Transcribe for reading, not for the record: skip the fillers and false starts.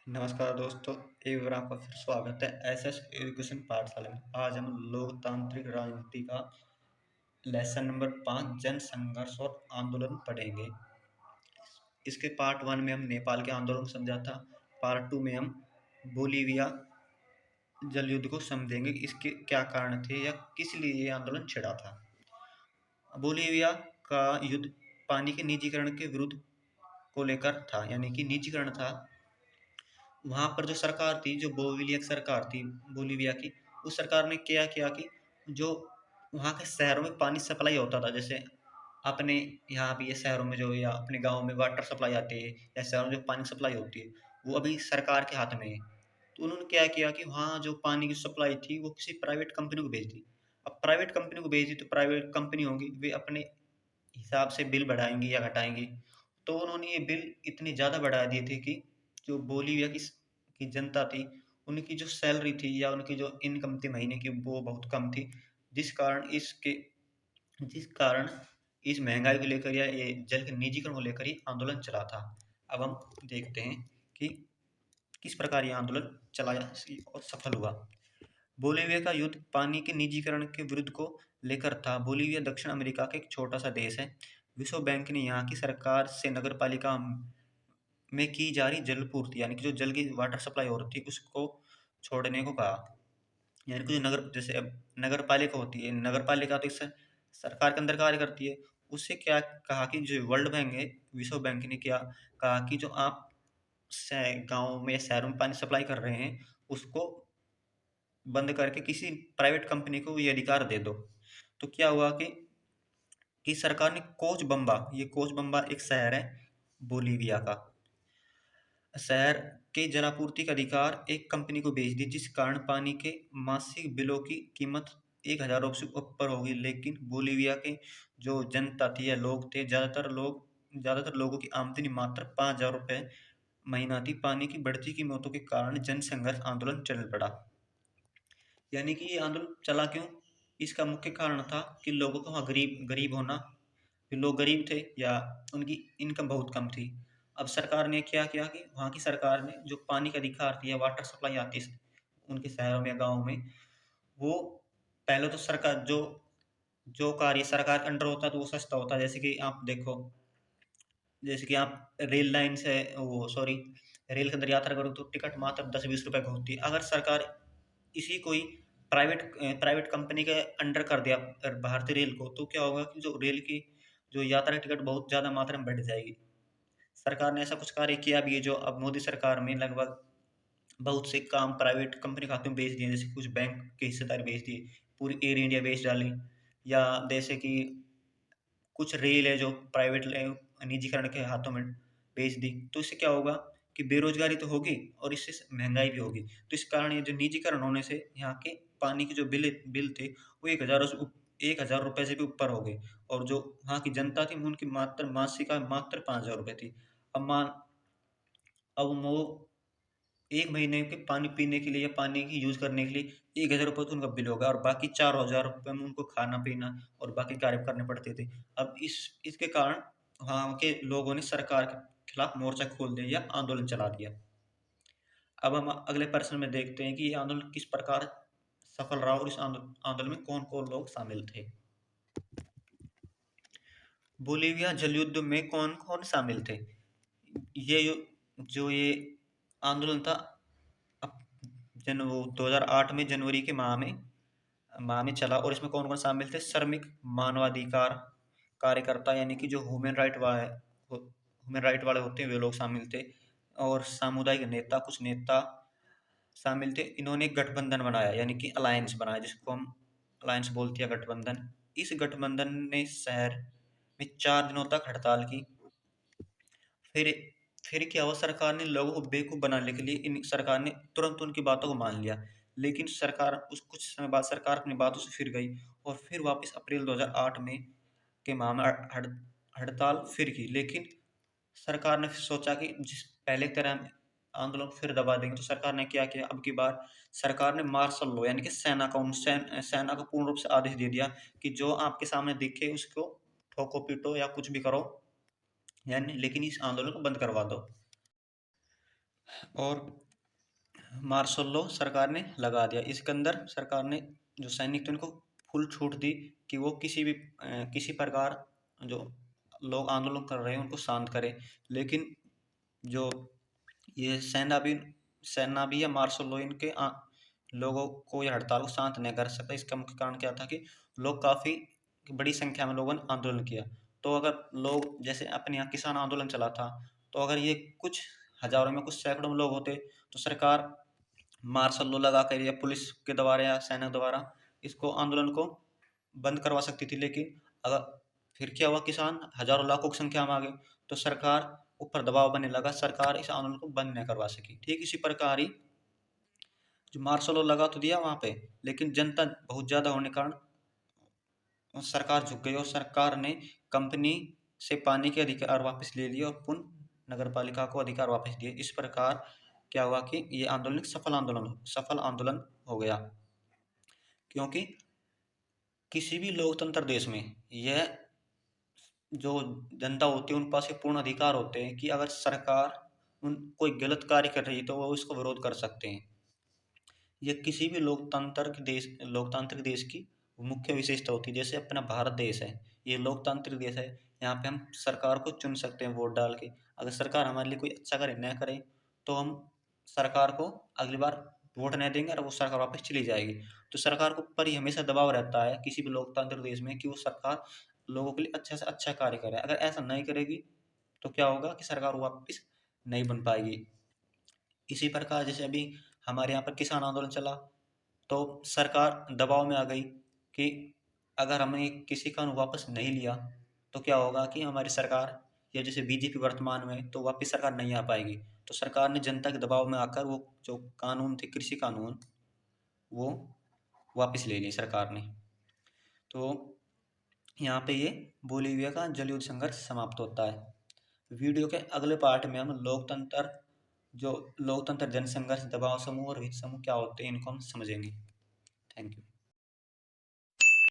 नमस्कार दोस्तों, एक बार आपका फिर स्वागत है एसएस एजुकेशन पाठशाला में। आज हम लोकतांत्रिक राजनीति का लेसन नंबर 5 जन संघर्ष और आंदोलन पढ़ेंगे। इसके पार्ट 1 में हम नेपाल के आंदोलन को समझा था। पार्ट 2 में हम बोलीविया जल युद्ध को समझेंगे, इसके क्या कारण थे या किस लिए ये आंदोलन छिड़ा था। बोलीविया का युद्ध पानी के निजीकरण के विरुद्ध को लेकर था, यानी कि निजीकरण था। वहाँ पर जो सरकार थी, जो बोलीविया की सरकार थी बोलीविया की, उस सरकार ने क्या किया कि जो वहाँ के शहरों में पानी सप्लाई होता था, जैसे अपने यहाँ भी ये शहरों में जो या अपने गाँव में वाटर सप्लाई आती है या शहरों में जो पानी सप्लाई होती है, वो अभी सरकार के हाथ में है। तो उन्होंने क्या किया कि वहाँ जो पानी की सप्लाई थी वो किसी प्राइवेट कंपनी को भेज दी। अब प्राइवेट कंपनी को भेज दी तो प्राइवेट कंपनी होगी, वे अपने हिसाब से बिल बढ़ाएँगी या घटाएँगी। तो उन्होंने ये बिल इतने ज़्यादा बढ़ा दिए थे कि जो बोलीविया की जनता थी, उनकी जो सैलरी थी या उनकी जो इनकम थी महीने की, वो बहुत कम थी। जिस कारण इसके जिस कारण इस महँगाई को लेकर या ये जल के निजीकरण को लेकर ही आंदोलन चला था। अब हम देखते हैं कि किस प्रकार ये आंदोलन चलाया और सफल हुआ। बोलीविया का युद्ध पानी के निजीकरण के विरुद्ध को लेकर था। बोलीविया दक्षिण अमेरिका का एक छोटा-सा देश है। विश्व बैंक ने यहाँ की सरकार से नगरपालिका में की जा रही जलपूर्ति, यानी कि जो जल की वाटर सप्लाई हो रही थी, उसको छोड़ने को कहा। यानी कि जो नगर जैसे अब नगर पालिका होती है, नगर पालिका तो इस सरकार के अंदर कार्य करती है। उससे क्या कहा कि जो वर्ल्ड बैंक है, विश्व बैंक ने क्या कहा कि जो आप गाँव में या शहरों में पानी सप्लाई कर रहे हैं, उसको बंद करके किसी प्राइवेट कंपनी को ये अधिकार दे दो। तो क्या हुआ कि सरकार ने कोचबम्बा, ये कोचबम्बा एक शहर है बोलीविया का, शहर के जलापूर्ति का अधिकार एक कंपनी को बेच दी, जिस कारण पानी के मासिक बिलों की कीमत 1000 रुपये से ऊपर होगी। लेकिन बोलीविया के जो जनता थी या लोग थे, ज़्यादातर लोगों की आमदनी मात्र 5000 रुपये महीना थी। पानी की बढ़ती कीमतों के कारण जनसंघर्ष आंदोलन चल पड़ा। यानी कि ये आंदोलन चला क्यों? इसका मुख्य कारण था कि लोगों को वहाँ गरीब गरीब होना, कि लोग गरीब थे या उनकी इनकम बहुत कम थी। अब सरकार ने क्या किया कि वहाँ की सरकार ने जो पानी का अधिकार थी या वाटर सप्लाई आती है उनके शहरों में या गाँव में, वो पहले तो सरकार जो जो कार्य सरकार के अंडर होता है तो वो सस्ता होता है। जैसे कि आप रेल लाइन से वो सॉरी रेल के अंदर यात्रा करो तो टिकट मात्र 10-20 रुपए की होती है। अगर सरकार इसी कोई प्राइवेट कंपनी के अंडर कर दिया भारतीय रेल को, तो क्या होगा कि जो रेल की जो यात्रा की टिकट बहुत ज़्यादा मात्रा में बढ़ जाएगी। सरकार ने ऐसा कुछ कार्य किया भी है, जो अब मोदी सरकार में लगभग बहुत से काम प्राइवेट कंपनी के हाथ में बेच दिए, जैसे कुछ बैंक की हिस्सेदारी बेच दी, पूरी एयर इंडिया बेच डाली, या जैसे कि कुछ रेल है जो प्राइवेट निजीकरण के हाथों में बेच दी। तो इससे क्या होगा कि बेरोजगारी तो होगी और इससे महंगाई भी होगी। तो इस कारण ये जो निजीकरण होने से यहाँ के पानी के जो बिल थे वो 1000 रुपये से भी ऊपर हो गए, और जो वहाँ की जनता थी उनकी मात्र मासिक आय मात्र 5000 रुपये थी। अब मान अब वो 1 महीने के पानी पीने के लिए या पानी की यूज़ करने के लिए 1000 रुपये तो उनका बिल होगा, और बाकी 4000 रुपये में उनको खाना-पीना और बाकी कार्य करने पड़ते थे। अब इसके कारण वहाँ के लोगों ने सरकार के खिलाफ मोर्चा खोल दिया या आंदोलन चला दिया। अब हम अगले प्रश्न में देखते हैं कि ये आंदोलन किस प्रकार सफल रहा और इस आंदोलन में कौन-कौन लोग शामिल थे। बोलीविया जल युद्ध में कौन-कौन शामिल थे? ये ये आंदोलन था, अप 2008 में जनवरी के माह में चला, और इसमें कौन-कौन शामिल थे? श्रमिक, मानवाधिकार कार्यकर्ता, यानी कि जो ह्यूमन राइट वाले होते हैं वे लोग शामिल थे, और सामुदायिक नेता, कुछ नेता शामिल थे। इन्होंने एक गठबंधन बनाया, यानी कि अलायंस बनाया, जिसको हम अलायंस बोलते हैं, गठबंधन। इस गठबंधन ने शहर में 4 दिनों तक हड़ताल की। फिर फिर क्या हुआ, सरकार ने लोगों को बेवकूफ़ बनाने के लिए इन सरकार ने तुरंत उनकी बातों को मान लिया। लेकिन सरकार उस कुछ समय बाद सरकार अपनी बातों से फिर गई, और फिर वापस अप्रैल 2008 में के माह में हड़ताल फिर की। लेकिन सरकार ने सोचा कि जिस पहले की तरह आंदोलन को फिर दबा देंगे, तो सरकार ने क्या किया, अब की बार सरकार ने मार्शल लॉ, यानी कि सेना को पूर्ण रूप से आदेश दे दिया कि जो आपके सामने दिखे उसको ठोको-पीटो या कुछ भी करो, यानी लेकिन इस आंदोलन को बंद करवा दो। और मार्शल लॉ सरकार ने लगा दिया। इसके अंदर सरकार ने जो सैनिक थे उनको फुल छूट दी कि वो किसी प्रकार जो लोग आंदोलन कर रहे हैं उनको शांत करे। लेकिन जो ये सेना भी या मार्शल लॉ इनके लोगों को या हड़ताल को शांत नहीं कर सकता। इसका मुख्य कारण क्या था कि लोग काफ़ी बड़ी संख्या में लोगों ने आंदोलन किया। तो अगर लोग जैसे अपने यहाँ किसान आंदोलन चला था, तो अगर ये कुछ हजारों में कुछ सैकड़ों में लोग होते तो सरकार मार्शल लॉ लगा कर या पुलिस के द्वारा या सैनिक द्वारा इसको आंदोलन को बंद करवा सकती थी। लेकिन अगर फिर क्या हुआ, किसान हजारों लाखों की संख्या में आ गए तो सरकार ऊपर दबाव बनने लगा, सरकार इस आंदोलन को बंद नहीं करवा सकी। ठीक इसी प्रकार ही जो मार्शल लॉ लगा तो दिया वहां पे, लेकिन जनता बहुत ज्यादा होने के कारण सरकार झुक गई और सरकार ने कंपनी से पानी के अधिकार वापस ले लिए और पुनः नगर पालिका को अधिकार वापस दिए। इस प्रकार क्या हुआ कि ये आंदोलन एक सफल आंदोलन हो गया। क्योंकि किसी भी लोकतंत्र देश में यह जो जनता होती है उन पास ये पूर्ण अधिकार होते हैं कि अगर सरकार उन कोई गलत कार्य कर रही है तो वो इसको विरोध कर सकते हैं। ये किसी भी लोकतांत्रिक देश की मुख्य विशेषता होती है। जैसे अपना भारत देश है, ये लोकतांत्रिक देश है। यहाँ पे हम सरकार को चुन सकते हैं वोट डाल के। अगर सरकार हमारे लिए कोई अच्छा कार्य न करे तो हम सरकार को अगली बार वोट नहीं देंगे और वो सरकार वापस चली जाएगी। तो सरकार के ऊपर ही हमेशा दबाव रहता है किसी भी लोकतांत्रिक देश में कि वो सरकार लोगों के लिए अच्छा से अच्छा कार्य करे। अगर ऐसा नहीं करेगी तो क्या होगा कि सरकार वापस नहीं बन पाएगी। इसी प्रकार जैसे अभी हमारे यहाँ पर किसान आंदोलन चला तो सरकार दबाव में आ गई कि अगर हमने किसी कानून वापस नहीं लिया तो क्या होगा कि हमारी सरकार या जैसे बीजेपी वर्तमान में तो वापस सरकार नहीं आ पाएगी। तो सरकार ने जनता के दबाव में आकर वो जो कानून थे कृषि कानून वो वापस ले लिए सरकार ने। तो यहाँ पे ये बोलीविया का जल युद्ध संघर्ष समाप्त होता है। वीडियो के अगले पार्ट में हम लोकतंत्र जनसंघर्ष दबाव समूह और वित्त समूह क्या होते हैं इनको हम समझेंगे। Thank you.